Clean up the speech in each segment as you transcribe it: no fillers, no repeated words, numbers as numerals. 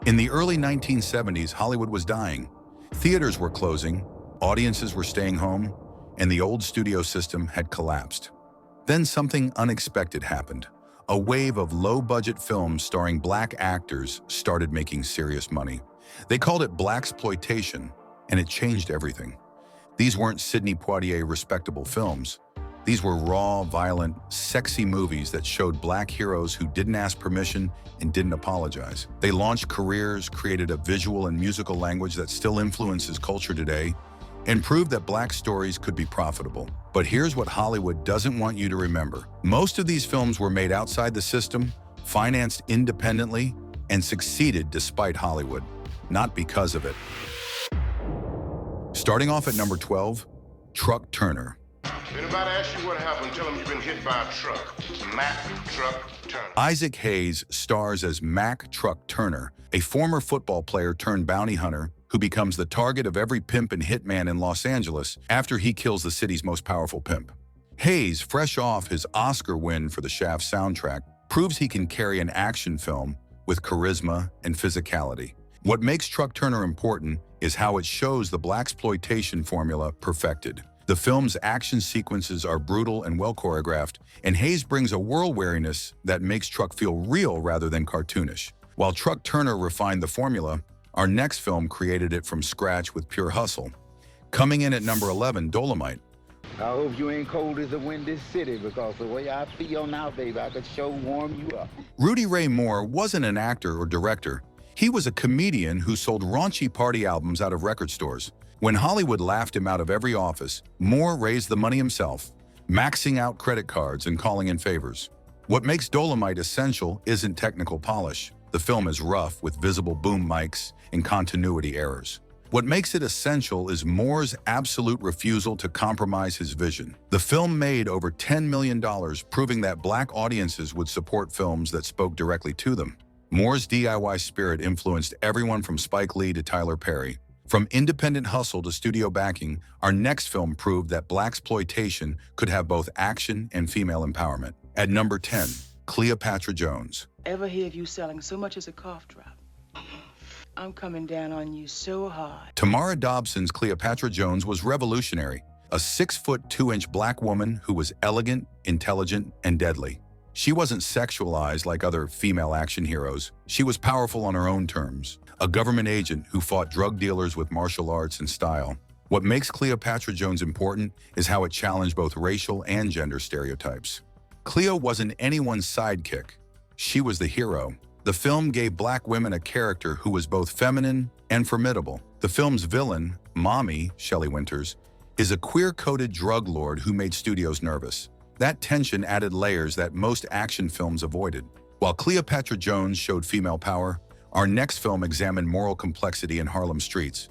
In the early 1970s, Hollywood was dying. Theaters were closing, audiences were staying home, and the old studio system had collapsed. Then something unexpected happened. A wave of low-budget films starring black actors started making serious money. They called it Blaxploitation, and it changed everything. These weren't Sidney Poitier respectable films. These were raw, violent, sexy movies that showed black heroes who didn't ask permission and didn't apologize. They launched careers, created a visual and musical language that still influences culture today, and proved that black stories could be profitable. But here's what Hollywood doesn't want you to remember. Most of these films were made outside the system, financed independently, and succeeded despite Hollywood, not because of it. Starting off at number 12, Truck Turner. If anybody asks you what happened, tell them you've been hit by a truck. Mack Truck Turner. Isaac Hayes stars as Mack Truck Turner, a former football player turned bounty hunter who becomes the target of every pimp and hitman in Los Angeles after he kills the city's most powerful pimp. Hayes, fresh off his Oscar win for the Shaft soundtrack, proves he can carry an action film with charisma and physicality. What makes Truck Turner important is how it shows the Blaxploitation formula perfected. The film's action sequences are brutal and well choreographed, and Hayes brings a world-weariness that makes Truck feel real rather than cartoonish. While Truck Turner refined the formula, our next film created it from scratch with pure hustle. Coming in at number 11, Dolemite. I hope you ain't cold as a windy city, because the way I feel now, baby, I could sure warm you up. Rudy Ray Moore wasn't an actor or director. He was a comedian who sold raunchy party albums out of record stores. When Hollywood laughed him out of every office, Moore raised the money himself, maxing out credit cards and calling in favors. What makes Dolemite essential isn't technical polish. The film is rough with visible boom mics and continuity errors. What makes it essential is Moore's absolute refusal to compromise his vision. The film made over $10 million, proving that black audiences would support films that spoke directly to them. Moore's DIY spirit influenced everyone from Spike Lee to Tyler Perry. From independent hustle to studio backing, our next film proved that Blaxploitation could have both action and female empowerment. At number 10, Cleopatra Jones. Ever hear of you selling so much as a cough drop? I'm coming down on you so hard. Tamara Dobson's Cleopatra Jones was revolutionary, a 6'2" black woman who was elegant, intelligent, and deadly. She wasn't sexualized like other female action heroes. She was powerful on her own terms, a government agent who fought drug dealers with martial arts and style. What makes Cleopatra Jones important is how it challenged both racial and gender stereotypes. Cleo wasn't anyone's sidekick. She was the hero. The film gave black women a character who was both feminine and formidable. The film's villain, Mommy, Shelley Winters, is a queer-coded drug lord who made studios nervous. That tension added layers that most action films avoided. While Cleopatra Jones showed female power, our next film examined moral complexity in Harlem streets.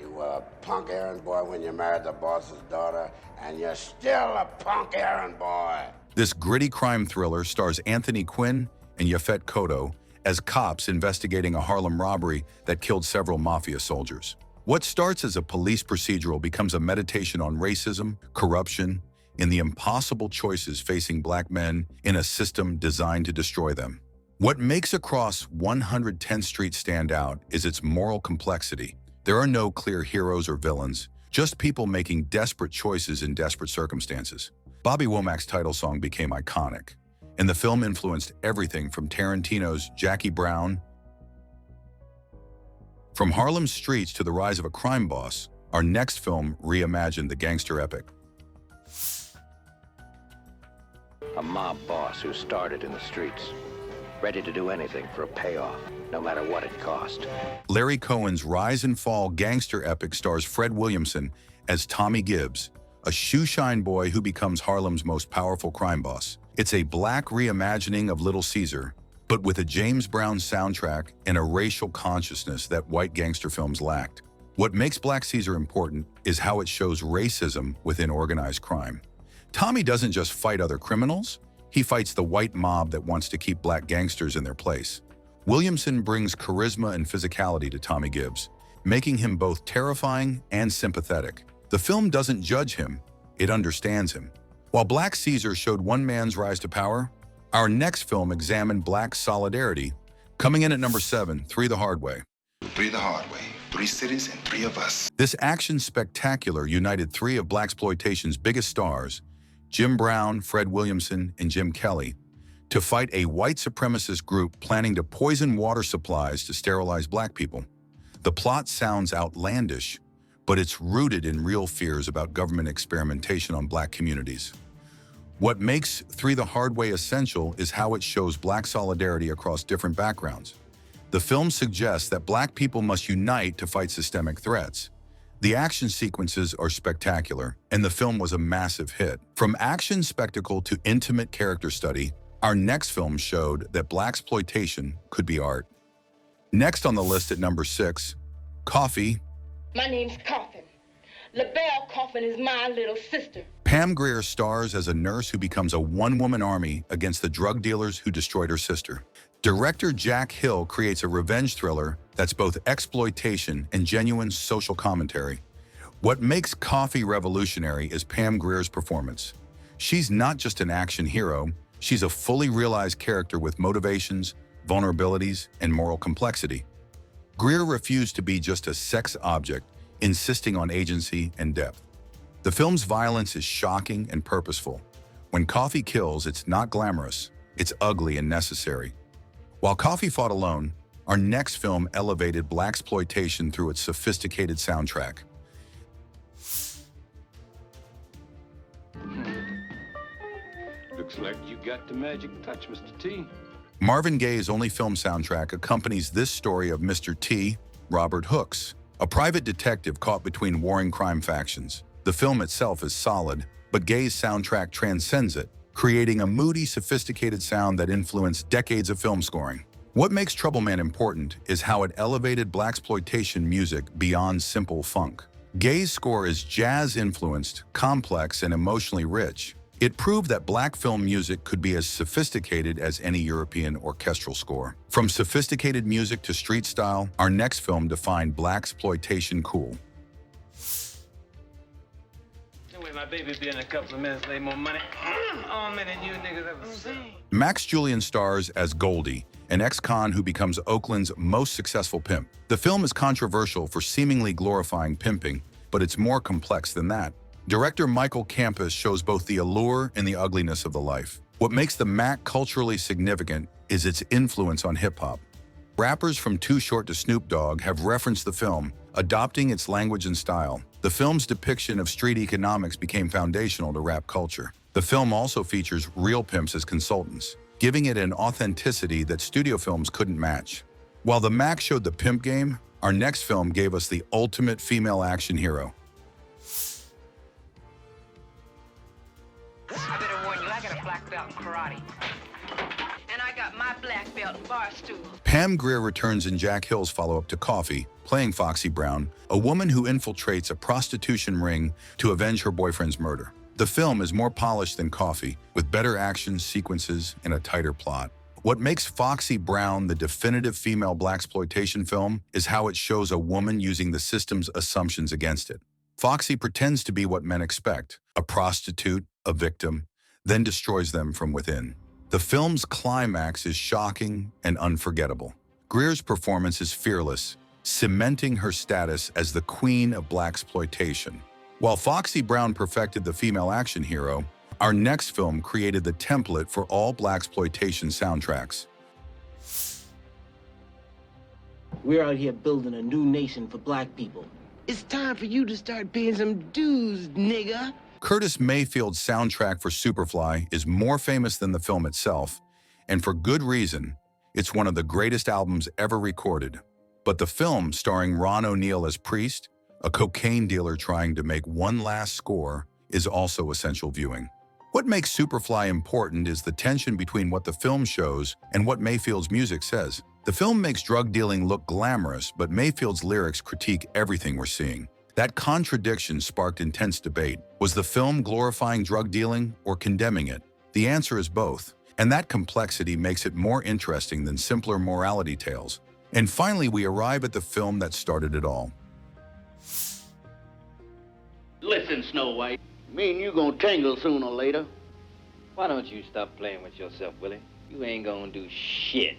You were a punk errand boy when you married the boss's daughter, and you're still a punk errand boy. This gritty crime thriller stars Anthony Quinn and Yaphet Kotto as cops investigating a Harlem robbery that killed several mafia soldiers. What starts as a police procedural becomes a meditation on racism, corruption, and the impossible choices facing black men in a system designed to destroy them. What makes Across 110th Street stand out is its moral complexity. There are no clear heroes or villains, just people making desperate choices in desperate circumstances. Bobby Womack's title song became iconic, and the film influenced everything from Tarantino's Jackie Brown. From Harlem streets to the rise of a crime boss, our next film reimagined the gangster epic. A mob boss who started in the streets, ready to do anything for a payoff, no matter what it cost. Larry Cohen's rise and fall gangster epic stars Fred Williamson as Tommy Gibbs, a shoeshine boy who becomes Harlem's most powerful crime boss. It's a black reimagining of Little Caesar, but with a James Brown soundtrack and a racial consciousness that white gangster films lacked. What makes Black Caesar important is how it shows racism within organized crime. Tommy doesn't just fight other criminals, he fights the white mob that wants to keep black gangsters in their place. Williamson brings charisma and physicality to Tommy Gibbs, making him both terrifying and sympathetic. The film doesn't judge him, it understands him. While Black Caesar showed one man's rise to power, Our next film examined Black solidarity. Coming in at number 7, Three the Hard Way. Three the hard way. 3 cities and 3 of us. This action spectacular united 3 of Blaxploitation's biggest stars, Jim Brown, Fred Williamson, and Jim Kelly, to fight a white supremacist group planning to poison water supplies to sterilize black people. The plot sounds outlandish, but it's rooted in real fears about government experimentation on black communities. What makes Three the Hard Way essential is how it shows black solidarity across different backgrounds. The film suggests that black people must unite to fight systemic threats. The action sequences are spectacular, and the film was a massive hit. From action spectacle to intimate character study, our next film showed that Blaxploitation could be art. Next on the list at number 6, Coffy. My name's Coffin. LaBelle Coffin is my little sister. Pam Grier stars as a nurse who becomes a one-woman army against the drug dealers who destroyed her sister. Director Jack Hill creates a revenge thriller that's both exploitation and genuine social commentary. What makes Coffy revolutionary is Pam Grier's performance. She's not just an action hero, she's a fully realized character with motivations, vulnerabilities, and moral complexity. Grier refused to be just a sex object, insisting on agency and depth. The film's violence is shocking and purposeful. When Coffy kills, it's not glamorous, it's ugly and necessary. While Coffy fought alone, our next film elevated Blaxploitation through its sophisticated soundtrack. Looks like you got the magic touch, Mr. T. Marvin Gaye's only film soundtrack accompanies this story of Mr. T, Robert Hooks, a private detective caught between warring crime factions. The film itself is solid, but Gaye's soundtrack transcends it, creating a moody, sophisticated sound that influenced decades of film scoring. What makes Trouble Man important is how it elevated Blaxploitation music beyond simple funk. Gaye's score is jazz-influenced, complex, and emotionally rich. It proved that black film music could be as sophisticated as any European orchestral score. From sophisticated music to street style, our next film defined Blaxploitation cool. My baby be in a couple of minutes, lay more money. Oh, man, and you niggas ever seen. Max Julian stars as Goldie, an ex-con who becomes Oakland's most successful pimp. The film is controversial for seemingly glorifying pimping, but it's more complex than that. Director Michael Campus shows both the allure and the ugliness of the life. What makes the Mack culturally significant is its influence on hip-hop. Rappers from Too Short to Snoop Dogg have referenced the film, adopting its language and style. The film's depiction of street economics became foundational to rap culture. The film also features real pimps as consultants, giving it an authenticity that studio films couldn't match. While the Mack showed the pimp game, our next film gave us the ultimate female action hero. I better warn you, I got a black belt in karate. And I got my black belt in bar stool. Pam Grier returns in Jack Hill's follow-up to Coffy, playing Foxy Brown, a woman who infiltrates a prostitution ring to avenge her boyfriend's murder. The film is more polished than Coffy, with better action sequences and a tighter plot. What makes Foxy Brown the definitive female Blaxploitation film is how it shows a woman using the system's assumptions against it. Foxy pretends to be what men expect, a prostitute, a victim, then destroys them from within. The film's climax is shocking and unforgettable. Grier's performance is fearless, cementing her status as the queen of Blaxploitation. While Foxy Brown perfected the female action hero, our next film created the template for all Blaxploitation soundtracks. We're out here building a new nation for black people. It's time for you to start paying some dues, nigga. Curtis Mayfield's soundtrack for Superfly is more famous than the film itself, and for good reason. It's one of the greatest albums ever recorded. But the film, starring Ron O'Neal as Priest, a cocaine dealer trying to make one last score, is also essential viewing. What makes Superfly important is the tension between what the film shows and what Mayfield's music says. The film makes drug dealing look glamorous, but Mayfield's lyrics critique everything we're seeing. That contradiction sparked intense debate. Was the film glorifying drug dealing or condemning it? The answer is both, and that complexity makes it more interesting than simpler morality tales. And finally, we arrive at the film that started it all. Listen, Snow White. Me and you gonna tangle sooner or later. Why don't you stop playing with yourself, Willie? You ain't gonna do shit.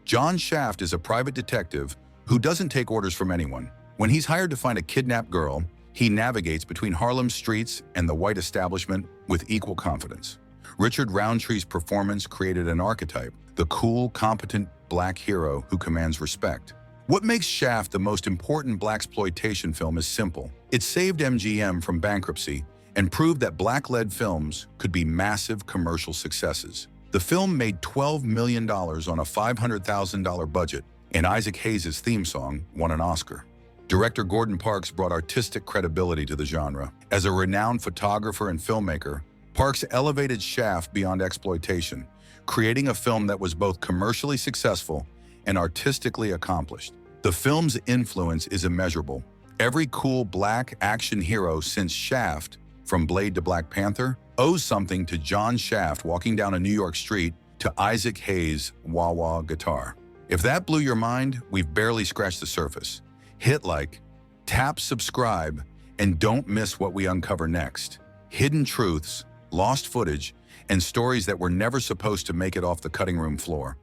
John Shaft is a private detective who doesn't take orders from anyone. When he's hired to find a kidnapped girl, he navigates between Harlem's streets and the white establishment with equal confidence. Richard Roundtree's performance created an archetype, the cool, competent black hero who commands respect. What makes Shaft the most important blaxploitation film is simple. It saved MGM from bankruptcy and proved that black-led films could be massive commercial successes. The film made $12 million on a $500,000 budget, and Isaac Hayes' theme song won an Oscar. Director Gordon Parks brought artistic credibility to the genre. As a renowned photographer and filmmaker, Parks elevated Shaft beyond exploitation, creating a film that was both commercially successful and artistically accomplished. The film's influence is immeasurable. Every cool black action hero since Shaft, from Blade to Black Panther, owes something to John Shaft walking down a New York street to Isaac Hayes' wah-wah guitar. If that blew your mind, we've barely scratched the surface. Hit like, tap subscribe, and don't miss what we uncover next. Hidden truths, lost footage, and stories that were never supposed to make it off the cutting room floor.